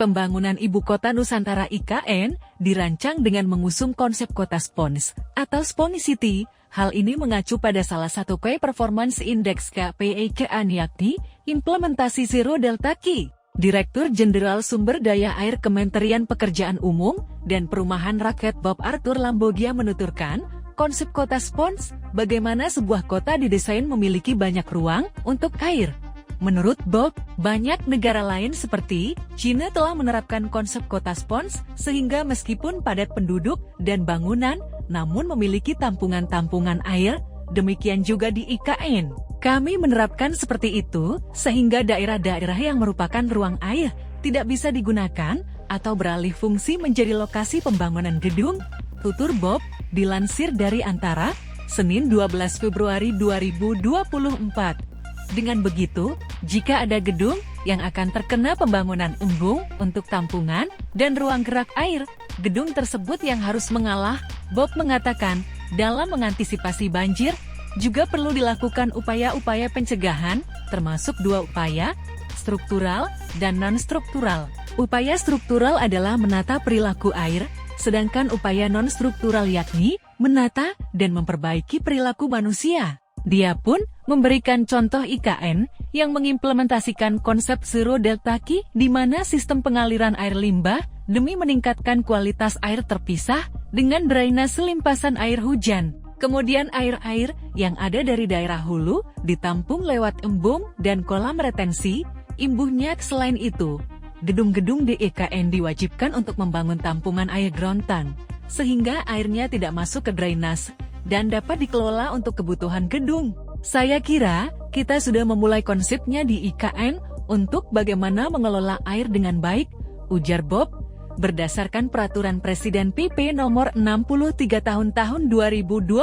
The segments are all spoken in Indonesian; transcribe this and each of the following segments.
Pembangunan Ibu Kota Nusantara IKN dirancang dengan mengusung konsep kota spons atau Sponicity. Hal ini mengacu pada salah satu Key Performance Index KPI-KAN yakni implementasi Zero Delta Key. Direktur Jenderal Sumber Daya Air Kementerian Pekerjaan Umum dan Perumahan Rakyat Bob Arthur Lambogia menuturkan, konsep kota spons, bagaimana sebuah kota didesain memiliki banyak ruang untuk air. Menurut Bob, banyak negara lain seperti China telah menerapkan konsep kota spons sehingga meskipun padat penduduk dan bangunan, namun memiliki tampungan-tampungan air, demikian juga di IKN. Kami menerapkan seperti itu sehingga daerah-daerah yang merupakan ruang air tidak bisa digunakan atau beralih fungsi menjadi lokasi pembangunan gedung, tutur Bob, dilansir dari Antara, Senin 12 Februari 2024. Dengan begitu, jika ada gedung yang akan terkena pembangunan embung untuk tampungan dan ruang gerak air, gedung tersebut yang harus mengalah, Bob mengatakan, dalam mengantisipasi banjir, juga perlu dilakukan upaya-upaya pencegahan, termasuk dua upaya, struktural dan non-struktural. Upaya struktural adalah menata perilaku air, sedangkan upaya non-struktural yakni menata dan memperbaiki perilaku manusia. Dia pun memberikan contoh IKN yang mengimplementasikan konsep Zero Delta Key di mana sistem pengaliran air limbah demi meningkatkan kualitas air terpisah dengan drainase limpasan air hujan. Kemudian air-air yang ada dari daerah hulu ditampung lewat embung dan kolam retensi. Imbuhnya selain itu, gedung-gedung di IKN diwajibkan untuk membangun tampungan air ground tank, sehingga airnya tidak masuk ke drainase dan dapat dikelola untuk kebutuhan gedung. Saya kira, kita sudah memulai konsepnya di IKN untuk bagaimana mengelola air dengan baik, ujar Bob, berdasarkan Peraturan Presiden PP Nomor 63 Tahun 2022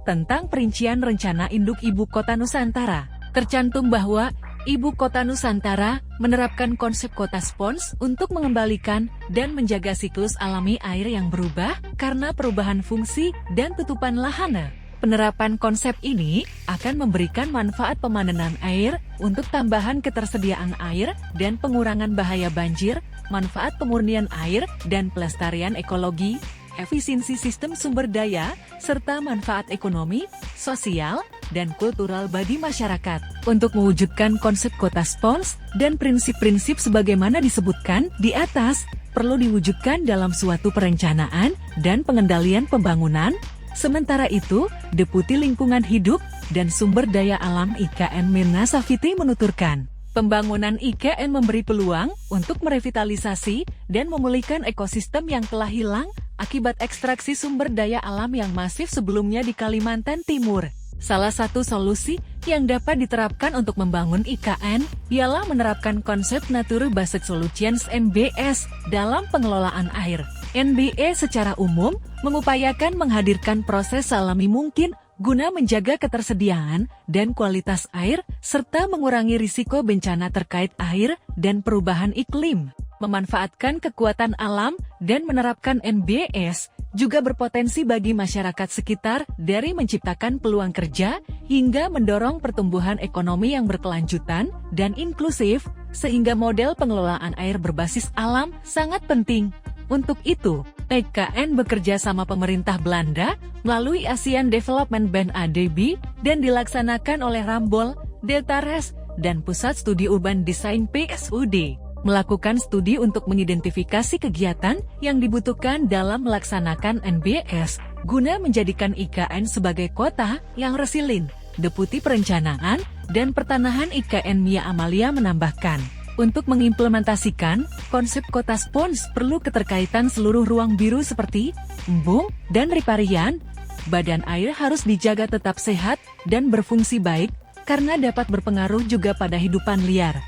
tentang Perincian Rencana Induk Ibu Kota Nusantara. Tercantum bahwa Ibu Kota Nusantara menerapkan konsep kota spons untuk mengembalikan dan menjaga siklus alami air yang berubah karena perubahan fungsi dan tutupan lahana. Penerapan konsep ini akan memberikan manfaat pemanenan air untuk tambahan ketersediaan air dan pengurangan bahaya banjir, manfaat pemurnian air dan pelestarian ekologi, efisiensi sistem sumber daya, serta manfaat ekonomi, sosial, dan kultural bagi masyarakat. Untuk mewujudkan konsep kota spons dan prinsip-prinsip sebagaimana disebutkan di atas, perlu diwujudkan dalam suatu perencanaan dan pengendalian pembangunan. Sementara itu, Deputi Lingkungan Hidup dan Sumber Daya Alam IKN Mirna Safiti menuturkan, pembangunan IKN memberi peluang untuk merevitalisasi dan memulihkan ekosistem yang telah hilang akibat ekstraksi sumber daya alam yang masif sebelumnya di Kalimantan Timur. Salah satu solusi yang dapat diterapkan untuk membangun IKN ialah menerapkan konsep Nature Based Solutions NBS dalam pengelolaan air. NBS secara umum mengupayakan menghadirkan proses alami mungkin guna menjaga ketersediaan dan kualitas air serta mengurangi risiko bencana terkait air dan perubahan iklim. Memanfaatkan kekuatan alam dan menerapkan NBS juga berpotensi bagi masyarakat sekitar dari menciptakan peluang kerja hingga mendorong pertumbuhan ekonomi yang berkelanjutan dan inklusif, sehingga model pengelolaan air berbasis alam sangat penting. Untuk itu, IKN bekerja sama pemerintah Belanda melalui Asian Development Bank ADB dan dilaksanakan oleh Rambol, Deltares, dan Pusat Studi Urban Design PSUD. Melakukan studi untuk mengidentifikasi kegiatan yang dibutuhkan dalam melaksanakan NBS, guna menjadikan IKN sebagai kota yang resilin. Deputi Perencanaan dan Pertanahan IKN Mia Amalia menambahkan, untuk mengimplementasikan konsep kota spons perlu keterkaitan seluruh ruang biru seperti embung dan riparian. Badan air harus dijaga tetap sehat dan berfungsi baik, karena dapat berpengaruh juga pada hidupan liar.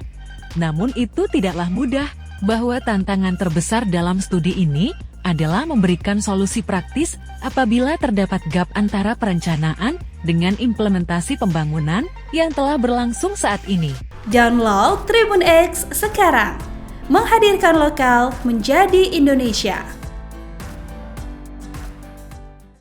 Namun itu tidaklah mudah, bahwa tantangan terbesar dalam studi ini adalah memberikan solusi praktis apabila terdapat gap antara perencanaan dengan implementasi pembangunan yang telah berlangsung saat ini. Download Tribun X sekarang, menghadirkan lokal menjadi Indonesia.